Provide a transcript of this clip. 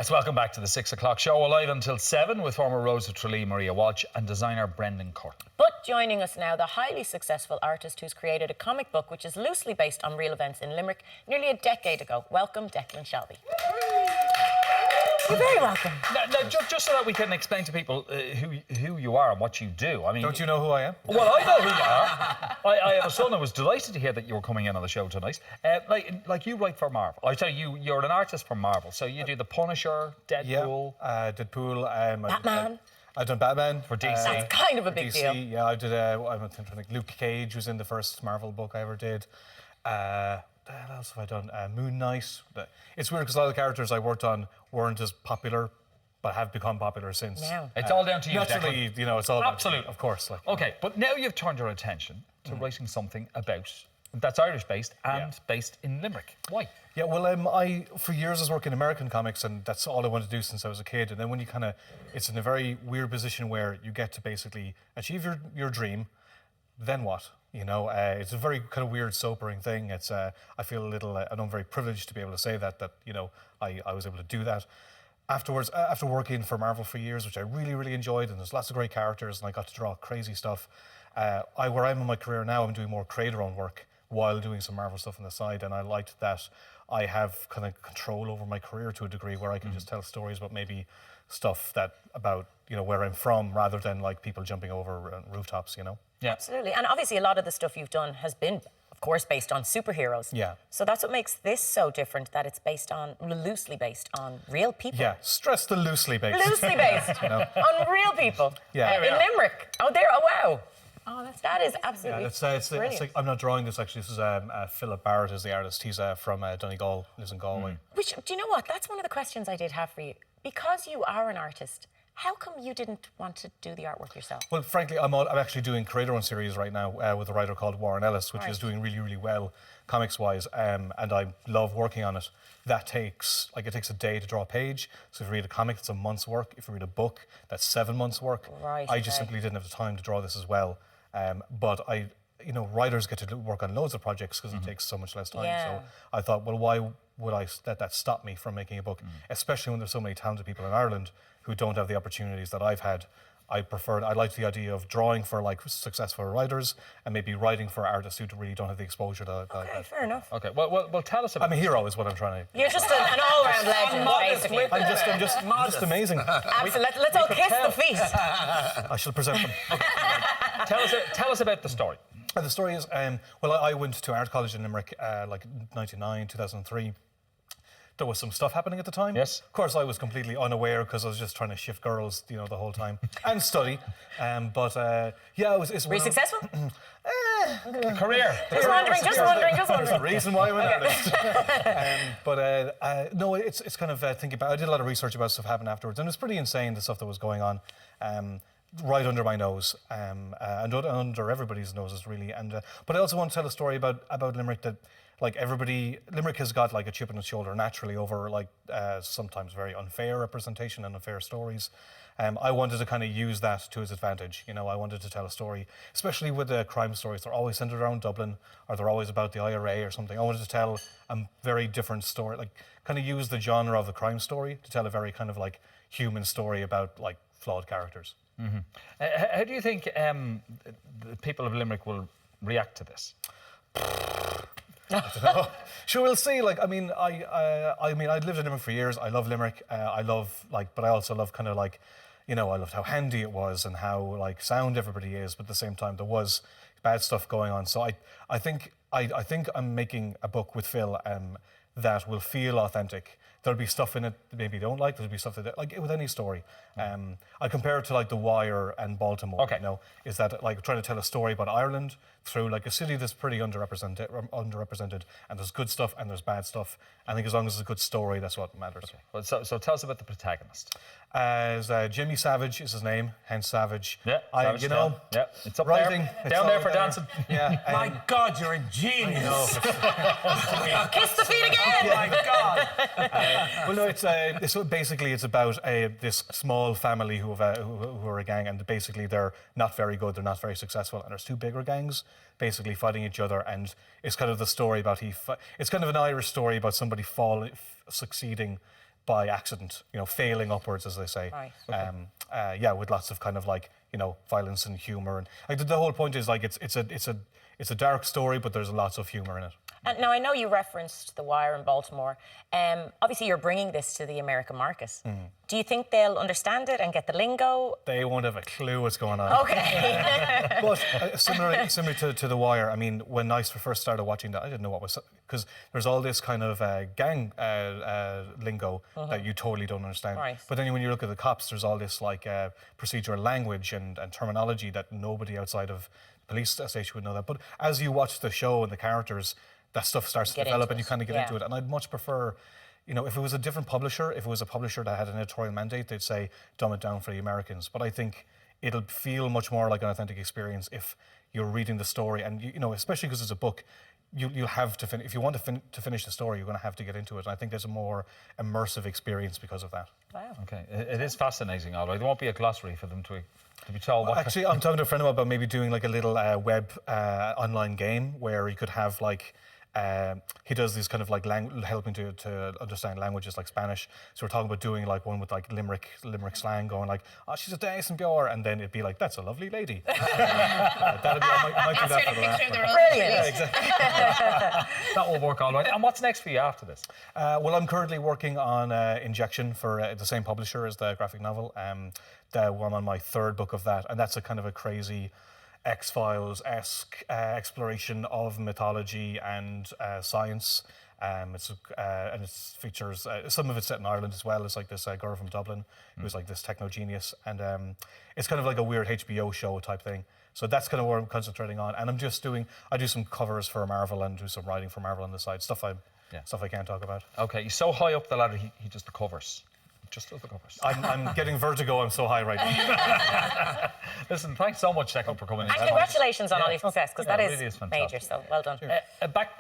Yes, welcome back to the 6 o'clock show. We're live until 7 with former Rose of Tralee, Maria Walsh, and designer Brendan Curtin. But joining us now, the highly successful artist who's created a comic book which is loosely based on real events in Limerick nearly a decade ago. Welcome, Declan Shalvey. You're very welcome. Now, just so that we can explain to people who you are and what you do. I mean, don't you know who I am? Well, I know who you are. I have a son. I was delighted to hear that you were coming in on the show tonight. Like you write for Marvel. I tell you, you're an artist for Marvel. So you do The Punisher, Deadpool. Yeah, Deadpool. Batman. I've done Batman for DC. That's kind of a big deal. Yeah, I did. I'm trying to think. Luke Cage was in the first Marvel book I ever did. What else have I done? Moon Knight. It's weird because a lot of the characters I worked on weren't as popular, but have become popular since. Yeah. It's all down to you, naturally, Declan. you know, it's all about Absolutely. me, of course. Like, okay, but now you've turned your attention to writing something that's Irish-based and based in Limerick. Why? Yeah, well, I for years was working American comics, and that's all I wanted to do since I was a kid. And then when you it's in a very weird position where you get to basically achieve your dream, then what? You know, it's a very kind of weird, sobering thing. It's I feel a little, and I'm very privileged to be able to say that you know I was able to do that. Afterwards, after working for Marvel for years, which I really, really enjoyed, and there's lots of great characters, and I got to draw crazy stuff. Where I'm in my career now, I'm doing more creator-owned work while doing some Marvel stuff on the side, and I liked that I have kind of control over my career to a degree where I can just tell stories about maybe stuff about you know where I'm from, rather than like people jumping over rooftops, you know. Yeah, absolutely. And obviously, a lot of the stuff you've done has been, of course, based on superheroes. Yeah. So that's what makes this so different, that it's loosely based on real people. Yeah, stress the loosely based. Loosely based on real people. Yeah. In Limerick. Oh, there. Oh, wow. Oh, that is absolutely it's like, I'm not drawing this actually. This is Philip Barrett is the artist. He's from Donegal, lives in Galway. Which, do you know what? That's one of the questions I did have for you. Because you are an artist, how come you didn't want to do the artwork yourself? Well, frankly, I'm actually doing creator-owned series right now with a writer called Warren Ellis, which is doing really, really well comics-wise, and I love working on it. That takes a day to draw a page. So if you read a comic, it's a month's work. If you read a book, that's 7 months' work. Right. I just simply didn't have the time to draw this as well. But you know, writers get to work on loads of projects because it takes so much less time. Yeah. So I thought, well, why would I let that stop me from making a book? Especially when there's so many talented people in Ireland who don't have the opportunities that I've had. I liked the idea of drawing for like successful writers and maybe writing for artists who really don't have the exposure that I've had. Fair enough. Okay, well, tell us about... I'm a hero is what I'm trying to... You're just an all-round legend, basically. I'm just amazing. Absolutely. Let's all kiss the feet. I shall present them. Tell us about the story. The story is, well, I went to art college in Limerick like 99, 2003. There was some stuff happening at the time. Yes. Of course, I was completely unaware because I was just trying to shift girls, you know, the whole time and study. But yeah, Were you successful? Career. Just wondering. There's a reason why I'm an artist. No, it's kind of thinking about. I did a lot of research about stuff happening afterwards, and it was pretty insane the stuff that was going on. Right under my nose, and under everybody's noses, really. And but I also want to tell a story about Limerick that, like Limerick has got like a chip on its shoulder naturally over like sometimes very unfair representation and unfair stories. I wanted to kind of use that to its advantage. You know, I wanted to tell a story, especially with the crime stories. They're always centered around Dublin, or they're always about the IRA or something. I wanted to tell a very different story, like kind of use the genre of the crime story to tell a very kind of like human story about like flawed characters. Mm-hmm. How do you think the people of Limerick will react to this? I don't know. Sure, we'll see. Like, I mean, I'd lived in Limerick for years. I love Limerick. But I also love kind of like, you know, I loved how handy it was and how like sound everybody is. But at the same time, there was bad stuff going on. So I think I'm making a book with Phil that will feel authentic. There'll be stuff in it that maybe you don't like. There'll be stuff that, like with any story. I compare it to like The Wire and Baltimore. Okay. You know, is that like trying to tell a story about Ireland through like a city that's pretty underrepresented, and there's good stuff and there's bad stuff. I think as long as it's a good story, that's what matters. Okay. Well, so tell us about the protagonist. As Jimmy Savage is his name, hence Savage. Yeah, Savage, you know, yeah, it's up writing, there, down there for dancing. Yeah. My God, you're a genius. Kiss the feet again. Oh my God. Well, no, it's basically it's about this small family who are a gang, and basically they're not very good, they're not very successful, and there's two bigger gangs basically fighting each other, and it's kind of the story about it's kind of an Irish story about somebody succeeding by accident, failing upwards, as they say. Right. Yeah, with lots of kind of like, violence and humor. And like, the whole point is like, it's a dark story, but there's lots of humor in it. And now, I know you referenced The Wire in Baltimore. Obviously, you're bringing this to the American market. Do you think they'll understand it and get the lingo? They won't have a clue what's going on. Okay. But similar to The Wire, I mean, when I first started watching that, I didn't know what was... Because there's all this kind of gang lingo that you totally don't understand. Right. But then when you look at the cops, there's all this like procedural language and terminology that nobody outside of the police station would know that. But as you watch the show and the characters, that stuff starts to develop and you kind of get into it. And I'd much prefer... if it was a different publisher, if it was a publisher that had an editorial mandate, they'd say, dumb it down for the Americans. But I think it'll feel much more like an authentic experience if you're reading the story. And, especially because it's a book, you'll have to if you want to finish the story, you're going to have to get into it. And I think there's a more immersive experience because of that. Wow. Okay, it is fascinating, although there won't be a glossary for them to be told what... Actually, I'm talking to a friend about maybe doing like a little web online game where you could have like... he does these kind of like helping to understand languages like Spanish. So we're talking about doing like one with like Limerick slang, going like, "Oh, she's a decent girl," and then it'd be like, "That's a lovely lady." That'd be, I might do that for the laugh. Brilliant. Yeah, exactly. That will work all right. And what's next for you after this? Well, I'm currently working on Injection for the same publisher as the graphic novel. I'm on my third book of that, and that's a kind of a crazy X-Files-esque exploration of mythology and science. And it features some of it's set in Ireland as well. It's like this girl from Dublin who's like this techno genius, and it's kind of like a weird HBO show type thing. So that's kind of where I'm concentrating on, and I do some covers for Marvel and do some writing for Marvel on the side. Stuff I can't talk about. Okay, he's so high up the ladder, he does the covers. Just does the covers. I'm getting vertigo. I'm so high right now. Listen, thanks so much, Declan, for coming in. And congratulations on all your success, because that really is fantastic. major, so well done. Back